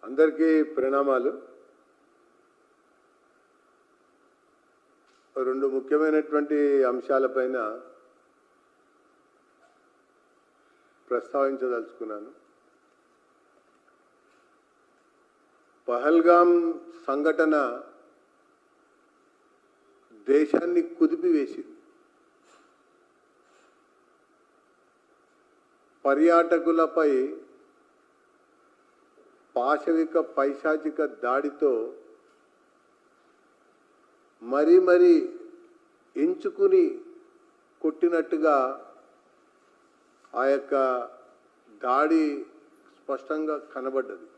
అందరికీ ప్రణామాలు. రెండు ముఖ్యమైనటువంటి అంశాలపైన ప్రస్తావించదలుచుకున్నాను. పహల్గాం సంఘటన దేశాన్ని కుదిపివేసింది. పర్యాటకులపై పాశవిక పైశాచిక దాడితో మరీ ఎంచుకుని కొట్టినట్టుగా ఆ యొక్క దాడి స్పష్టంగా కనబడ్డది.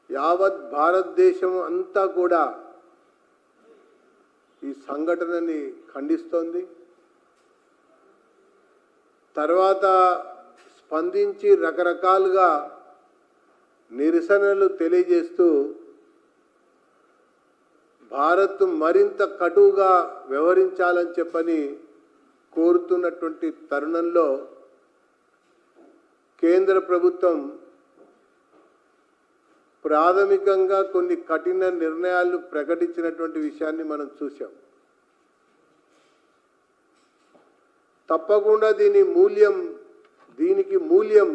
యావత్ భారతదేశం అంతా కూడా ఈ సంఘటనని ఖండిస్తోంది. తర్వాత స్పందించి రకరకాలుగా నిరసనలు తెలియజేస్తూ భారత్ మరింత కటువుగా వ్యవహరించాలని చెప్పని కోరుతున్నటువంటి తరుణంలో కేంద్ర ప్రభుత్వం ప్రాథమికంగా కొన్ని కఠిన నిర్ణయాలు ప్రకటించినటువంటి విషయాన్ని మనం చూసాం. తప్పకుండా దీనికి మూల్యం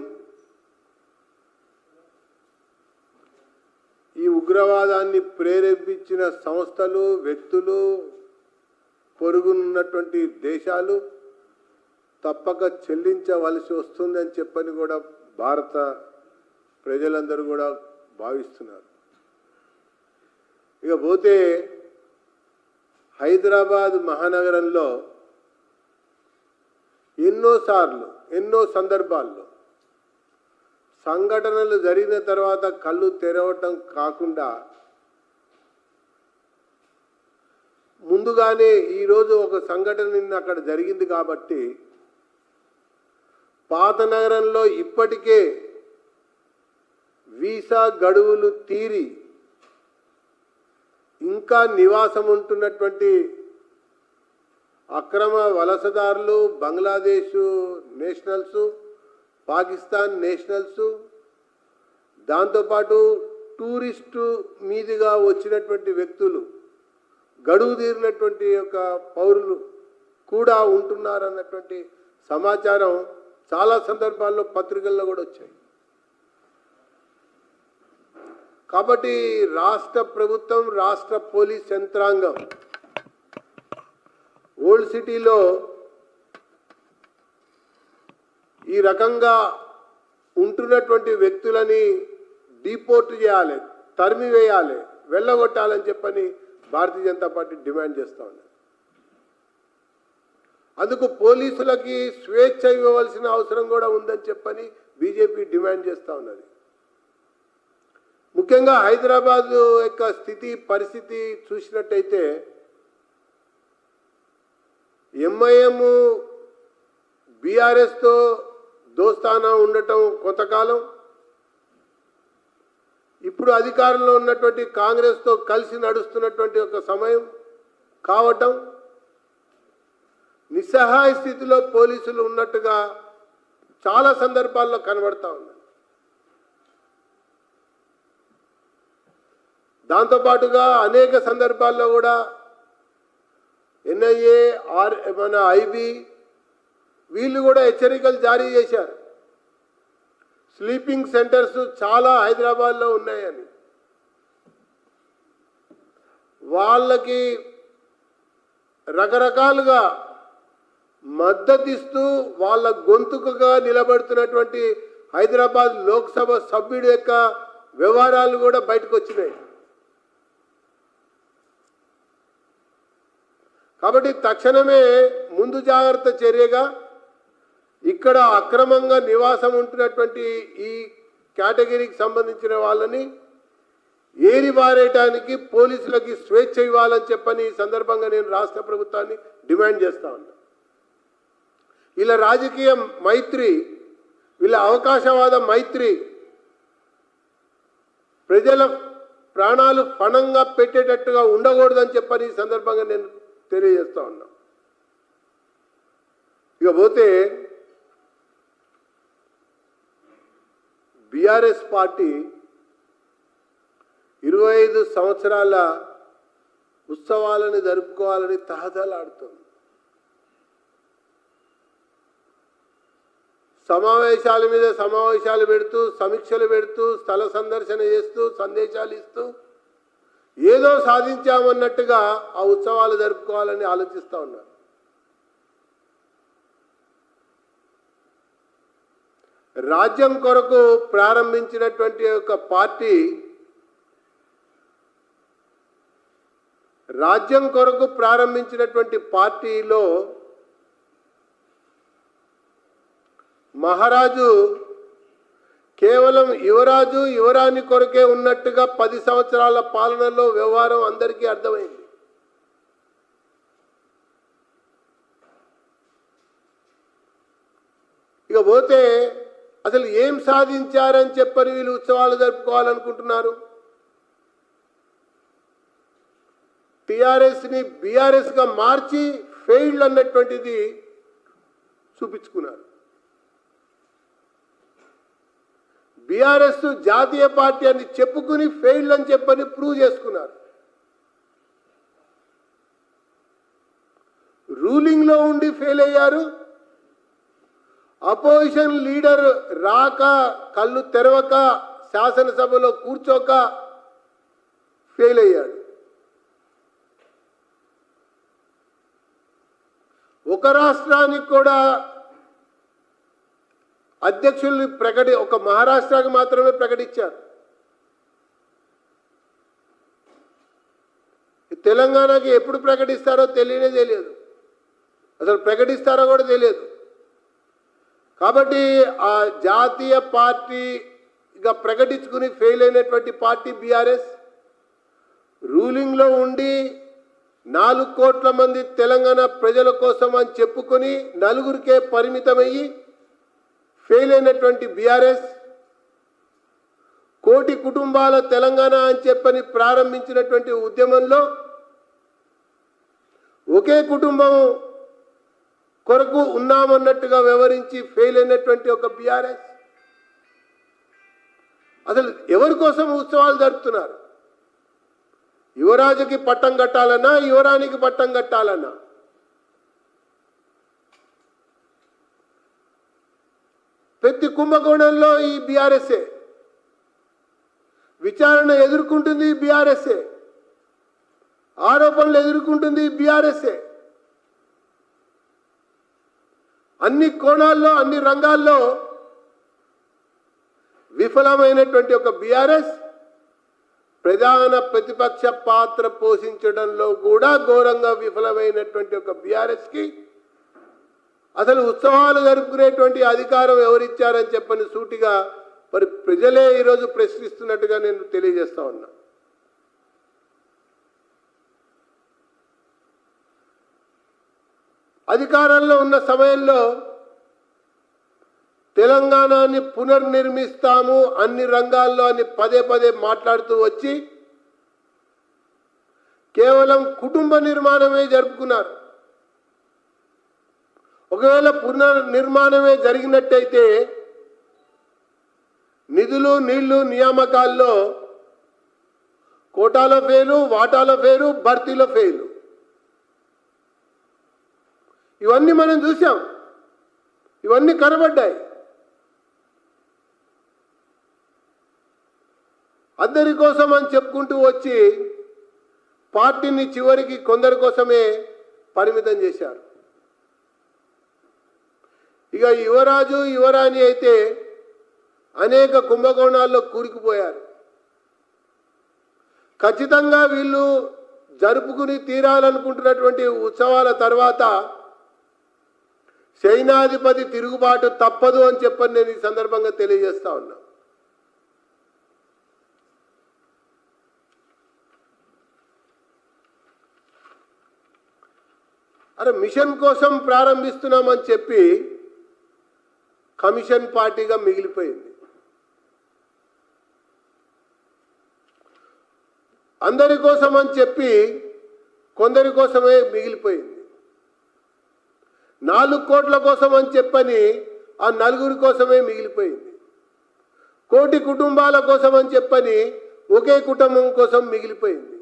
ఈ ఉగ్రవాదాన్ని ప్రేరేపించిన సంస్థలు, వ్యక్తులు, పొరుగున్నటువంటి దేశాలు తప్పక చెల్లించవలసి వస్తుందని చెప్పని కూడా భారత ప్రజలందరూ కూడా భావిస్తున్నారు. ఇక పోతే హైదరాబాద్ మహానగరంలో ఎన్నో సందర్భాల్లో సంఘటనలు జరిగిన తర్వాత కళ్ళు తెరవటం కాకుండా ముందుగానే ఈరోజు ఒక సంఘటన నిన్న అక్కడ జరిగింది కాబట్టి పాత నగరంలో ఇప్పటికే వీసా గడువులు తీరి ఇంకా నివాసం ఉంటున్నటువంటి అక్రమ వలసదారులు, బంగ్లాదేశ్ నేషనల్స్, పాకిస్తాన్ నేషనల్స్, దాంతోపాటు టూరిస్టు మీదుగా వచ్చినటువంటి వ్యక్తులు, గడువు తీరినటువంటి యొక్క పౌరులు కూడా ఉంటున్నారన్నటువంటి సమాచారం చాలా సందర్భాల్లో పత్రికల్లో కూడా వచ్చాయి. కాబట్టి రాష్ట్ర ప్రభుత్వం, రాష్ట్ర పోలీస్ యంత్రాంగం ఓల్డ్ సిటీలో ఈ రకంగా ఉంటున్నటువంటి వ్యక్తులని డిపోర్ట్ చేయాలి, తరిమివేయాలి, వెళ్ళగొట్టాలని చెప్పని భారతీయ జనతా పార్టీ డిమాండ్ చేస్తూ ఉంది. అందుకు పోలీసులకి స్వేచ్ఛ ఇవ్వవలసిన అవసరం కూడా ఉందని చెప్పని బీజేపీ డిమాండ్ చేస్తూ ఉన్నది. ముఖ్యంగా హైదరాబాద్ యొక్క పరిస్థితి చూసినట్టయితే ఎంఐఎం బీఆర్ఎస్తో దోస్తానా ఉండటం కొంతకాలం, ఇప్పుడు అధికారంలో ఉన్నటువంటి కాంగ్రెస్తో కలిసి నడుస్తున్నటువంటి ఒక సమయం కావటం, నిస్సహాయ స్థితిలో పోలీసులు ఉన్నట్టుగా చాలా సందర్భాల్లో కనబడతా ఉంది. దాంతోపాటుగా అనేక సందర్భాల్లో కూడా ఎన్ఐఏ, మన ఐబీ వీళ్ళు కూడా హెచ్చరికలు జారీ చేశారు. స్లీపింగ్ సెంటర్స్ చాలా హైదరాబాద్లో ఉన్నాయని, వాళ్ళకి రకరకాలుగా మద్దతిస్తూ వాళ్ళ గొంతుకగా నిలబడుతున్నటువంటి హైదరాబాద్ లోక్సభ సభ్యుడి యొక్క వ్యవహారాలు కూడా బయటకు వచ్చినాయి. కాబట్టి తక్షణమే ముందు జాగ్రత్త చర్యగా ఇక్కడ అక్రమంగా నివాసం ఉంటున్నటువంటి ఈ కేటగిరీకి సంబంధించిన వాళ్ళని ఏరిబారేయటానికి పోలీసులకి స్వేచ్ఛ ఇవ్వాలని చెప్పని ఈ సందర్భంగా నేను రాష్ట్ర ప్రభుత్వాన్ని డిమాండ్ చేస్తా ఉన్నా. వీళ్ళ రాజకీయ మైత్రి, వీళ్ళ అవకాశవాద మైత్రి ప్రజల ప్రాణాలు పణంగా పెట్టేటట్టుగా ఉండకూడదని చెప్పని ఈ సందర్భంగా నేను తెలియజేస్తా ఉన్నా. ఇక పోతే బీఆర్ఎస్ పార్టీ 25 సంవత్సరాల ఉత్సవాలను జరుపుకోవాలని తహతలాడుతుంది. సమావేశాల మీద సమావేశాలు పెడుతూ, సమీక్షలు పెడుతూ, స్థల సందర్శన చేస్తూ, సందేశాలు ఇస్తూ ఏదో సాధించామన్నట్టుగా ఆ ఉత్సవాలు జరుపుకోవాలని ఆలోచిస్తూ ఉన్నారు. రాజ్యం కొరకు ప్రారంభించినటువంటి ఒక పార్టీ, రాజ్యం కొరకు ప్రారంభించినటువంటి పార్టీలో మహారాజు కేవలం యువరాజు యువరాణి కొరకే ఉన్నట్టుగా 10 సంవత్సరాల పాలనలో వ్యవహారం అందరికీ అర్థమైంది. ఇక పోతే అసలు ఏం సాధించారని చెప్పని వీళ్ళు ఉత్సవాలు జరుపుకోవాలనుకుంటున్నారు. టిఆర్ఎస్ని బీఆర్ఎస్గా మార్చి ఫెయిల్డ్ అన్నటువంటిది చూపించుకున్నారు. బీఆర్ఎస్ జాతీయ పార్టీ అని చెప్పుకుని ఫెయిల్డ్ అని చెప్పని ప్రూవ్ చేసుకున్నారు. రూలింగ్లో ఉండి ఫెయిల్ అయ్యారు. అపోజిషన్ లీడర్ రాక, కళ్ళు తెరవక, శాసనసభలో కూర్చోక ఫెయిల్ అయ్యాడు. ఒక రాష్ట్రానికి కూడా అధ్యక్షుల్ని ఒక మహారాష్ట్రకి మాత్రమే ప్రకటించారు. తెలంగాణకి ఎప్పుడు ప్రకటిస్తారో తెలియదు, అసలు ప్రకటిస్తారో కూడా తెలియదు. కాబట్టి ఆ జాతీయ పార్టీగా ప్రకటించుకుని ఫెయిల్ అయినటువంటి పార్టీ బీఆర్ఎస్ రూలింగ్లో ఉండి 4 కోట్ల మంది తెలంగాణ ప్రజల కోసం అని చెప్పుకొని 4గురికే పరిమితమయ్యి ఫెయిల్ అయినటువంటి బీఆర్ఎస్ 1 కోటి కుటుంబాల తెలంగాణ అని చెప్పని ప్రారంభించినటువంటి ఉద్యమంలో ఒకే కుటుంబం కొరకు ఉన్నామన్నట్టుగా వ్యవహరించి ఫెయిల్ అయినటువంటి ఒక బీఆర్ఎస్ అసలు ఎవరి కోసం ఉత్సవాలు జరుపుతున్నారు? యువరాజుకి పట్టం కట్టాలన్నా, యువరానికి పట్టం కట్టాలన్నా? ప్రతి కుంభకోణంలో ఈ బీఆర్ఎస్ఏ విచారణ ఎదుర్కొంటుంది, బీఆర్ఎస్ఏ ఆరోపణలు ఎదుర్కొంటుంది, బీఆర్ఎస్ఏ అన్ని కోణాల్లో, అన్ని రంగాల్లో విఫలమైనటువంటి ఒక బీఆర్ఎస్ ప్రధాన ప్రతిపక్ష పాత్ర పోషించడంలో కూడా ఘోరంగా విఫలమైనటువంటి ఒక బీఆర్ఎస్కి అసలు ఉత్సవాలు జరుపుకునేటువంటి అధికారం ఎవరిచ్చారని చెప్పని సూటిగా మరి ప్రజలే ఈరోజు ప్రశ్నిస్తున్నట్టుగా నేను తెలియజేస్తా ఉన్నా. అధికారంలో ఉన్న సమయంలో తెలంగాణని పునర్నిర్మిస్తాము అన్ని రంగాల్లో అని పదే మాట్లాడుతూ వచ్చి కేవలం కుటుంబ నిర్మాణమే జరుపుకున్నారు. ఒకవేళ పునర్నిర్మాణమే జరిగినట్టయితే నిధులు, నీళ్లు, నియామకాల్లో కోటాలో ఫెయిలు, వాటాలో ఫెయిలు, భర్తీలో ఫెయిలు. ఇవన్నీ మనం చూసాం, ఇవన్నీ కనబడ్డాయి. అందరి కోసం అని చెప్పుకుంటూ వచ్చి పార్టీని చివరికి కొందరి కోసమే పరిమితం చేశారు. ఇక యువరాజు యువరాణి అయితే అనేక కుంభకోణాల్లో కూరుకుపోయారు. ఖచ్చితంగా వీళ్ళు జరుపుకుని తీరాలనుకుంటున్నటువంటి ఉత్సవాల తర్వాత సైనాధిపతి తిరుగుబాటు తప్పదు అని చెప్పని నేను ఈ సందర్భంగా తెలియజేస్తా ఉన్నా. అరే మిషన్ కోసం ప్రారంభిస్తున్నామని చెప్పి కమిషన్ పార్టీగా మిగిలిపోయింది. అందరి కోసం అని చెప్పి కొందరి కోసమే మిగిలిపోయింది. 4 కోట్ల కోసం అని చెప్పని ఆ 4గురి కోసమే మిగిలిపోయింది. 1 కోటి కుటుంబాల కోసం అని చెప్పని ఒకే కుటుంబం కోసం మిగిలిపోయింది.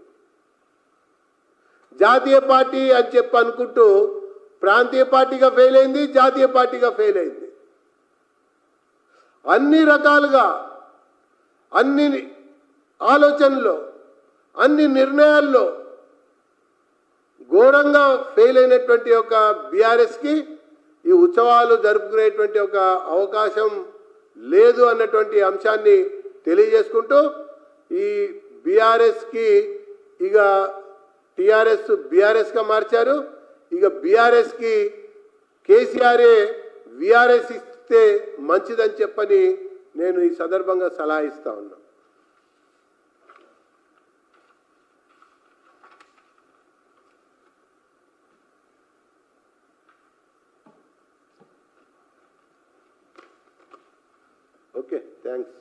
జాతీయ పార్టీ అని చెప్పి అనుకుంటూ ప్రాంతీయ పార్టీగా ఫెయిల్ అయింది, జాతీయ పార్టీగా ఫెయిల్ అయింది. అన్ని రకాలుగా అన్ని ఆలోచనల్లో అన్ని నిర్ణయాల్లో ఘోరంగా ఫెయిల్ అయినటువంటి ఒక బీఆర్ఎస్కి ఈ ఉత్సవాలు జరుపుకునేటువంటి ఒక అవకాశం లేదు అన్నటువంటి అంశాన్ని తెలియజేసుకుంటూ ఈ బీఆర్ఎస్కి ఇక టీఆర్ఎస్ బీఆర్ఎస్గా మార్చారు. ఇక బీఆర్ఎస్కి కేసీఆరే వీఆర్ఎస్ ఇస్తే మంచిదని చెప్పని నేను ఈ సందర్భంగా సలహా ఇస్తా ఉన్నా. Okay, thanks.